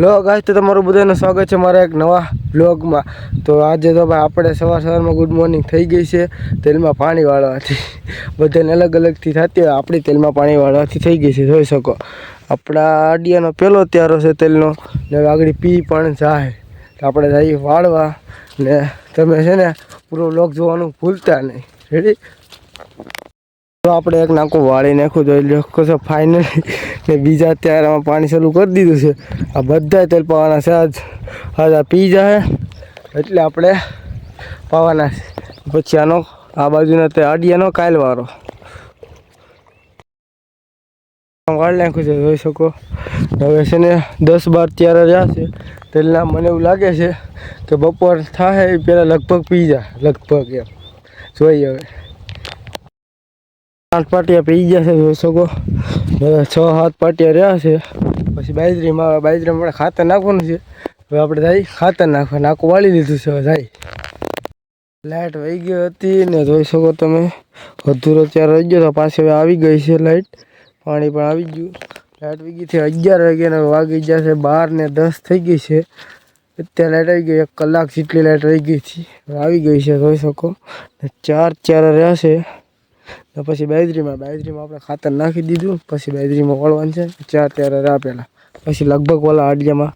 Hello guys, તો તમારું બધાનું સ્વાગત છે મારા એક નવા બ્લોગમાં। તો આજે તો ભાઈ આપણે સવારમાં ગુડ મોર્નિંગ થઈ ગઈ છે તેલમાં પાણી વાળવાથી। બધાને અલગ અલગથી થતી હોય, આપણી તેલમાં પાણી વાળવાથી થઈ ગઈ છે। જોઈ શકો આપણા આડિયાનો પહેલો ત્યારો છે તેલનો, ને આગળ પી પણ જાય તો આપણે જઈએ વાળવા। ને તમે છે ને પૂરો બ્લોગ જોવાનું ભૂલતા નહીં। રેડી? તો આપણે એક નાખું વાળી નાખ્યું જોઈ લો કશો ફાઇનલી ને બીજા ત્યારામાં પાણી ચાલુ કરી દીધું છે। આ બધા તેલ પાવાના છે। આજ આ પી જાય એટલે આપણે પાવાના છે। પછી આનો આ બાજુના તે આડિયાનો કાલવાળો વાળી નાખ્યું છે જોઈ શકો। હવે છે ને 10-12 ત્યારા રહ્યા છે તેલના। મને એવું લાગે છે કે બપોર થાય એ પહેલાં લગભગ પી જાય, લગભગ એમ જોઈએ। હવે 8 પાટિયા પી ગયા છે જોઈ શકો। હવે 6-7 પાટિયા રહ્યા છે। પછી બાજરીમાં આપણે ખાતર નાખવાનું છે। હવે આપણે જઈ ખાતર નાખવા, નાખું વાળી લીધું છે। હવે જાય લાઇટ વહી ગઈ હતી ને જોઈ શકો તમે, અધૂરો ત્યારે રહી ગયો તો પાછી હવે આવી ગઈ છે લાઇટ, પાણી પણ આવી ગયું। લાઇટ વહી ગઈ છે 11 વાગ્યાને, વાગી ગયા છે 12:10 થઈ ગઈ છે। અત્યારે લાઇટ આવી ગઈ, 1 કલાક જેટલી લાઇટ રહી ગઈ હતી, આવી ગઈ છે જોઈ શકો। 4 ચારા રહ્યા છે ને પછી બાજરીમાં આપણે ખાતર નાખી દીધું। પછી બાજરીમાં વળવાનું છે 4 ત્યારા રહ્યા પહેલાં, પછી લગભગ ઓલા આડિયામાં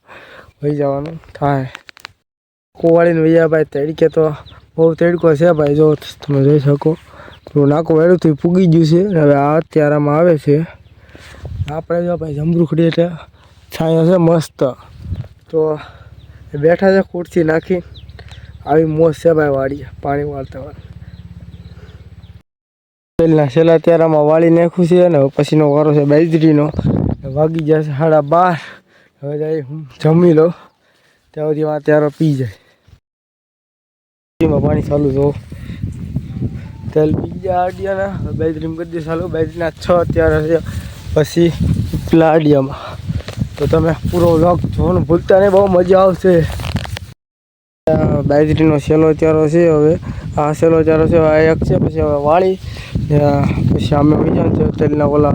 વહી જવાનું થાય। કોવાળીને વૈયા ભાઈ તડકે તો બહુ તડકો છે ભાઈ, જો તમે જોઈ શકો। તો નાખું વેડું તો પૂગી ગયું છે। હવે આ ત્યારામાં આવે છે આપણે જો ભાઈ જમરૂખડી એટલે છાંયો છે મસ્ત, તો બેઠા છે ખુરશી નાખી। આવી મોજ છે ભાઈ વાડીએ પાણી વાળતા વાર। તેલના છેલ્લા ત્યારામાં વાળી નાખ્યું છે ને પછીનો વારો છે બાજરીનો। વાગી જશે 12:30। હવે જાય જમી લો ત્યાં સુધી આ ત્યારો પી જાય। એમાં પાણી ચાલુ જો તેલ પી ગયા આડિયાના। બાજરીમાં કરી દે ચાલુ, બાજરીના 6 ત્યારા છે પછી પેલા આડિયામાં। તો તમે પૂરો વ્લોગ જોવાનું ભૂલતા નહીં, બહુ મજા આવશે। બાજરીનો છેલ્લો ત્યારો છે। હવે આ છેલ્લો ત્યારો છે, આ એક છે, પછી હવે વાળી પછી અમે બીજા છે તેલના ઓલા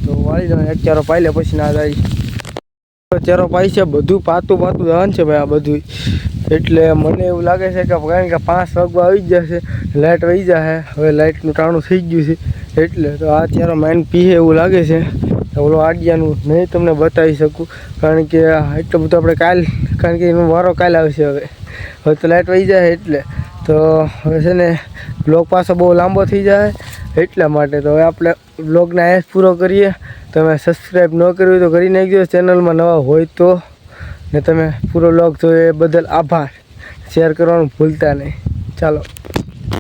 તો વાળી લો। એક ત્યારો પાઈ લે પછી ના જાય ત્યારો પાઈ છે, બધું પાતું દહન છે ભાઈ આ બધું। એટલે મને એવું લાગે છે કે કારણ કે 5 વાગવા આવી જ જશે, લાઇટ વહી જશે। હવે લાઇટનું ટાણું થઈ ગયું છે એટલે તો આ ત્યારો માઇન્ડ પીએ એવું લાગે છે। ઓલો આડિયાનું નહીં તમને બતાવી શકું કારણ કે એટલું બધું આપણે કારણ કે એનો વારો કાલે આવશે। હવે તો લાઇટ વહી જાય એટલે તો હવે છે ને બ્લોગ પાછો બહુ લાંબો થઈ જાય એટલા માટે તો હવે આપણે બ્લોગને આ પૂરો કરીએ। તમે સબસ્ક્રાઈબ ન કર્યું હોય તો કરી નાખજો, ચેનલમાં નવા હોય તો। ને તમે પૂરો બ્લોગ જોયો એ બદલ આભાર। શેર કરવાનું ભૂલતા નહીં। ચાલો।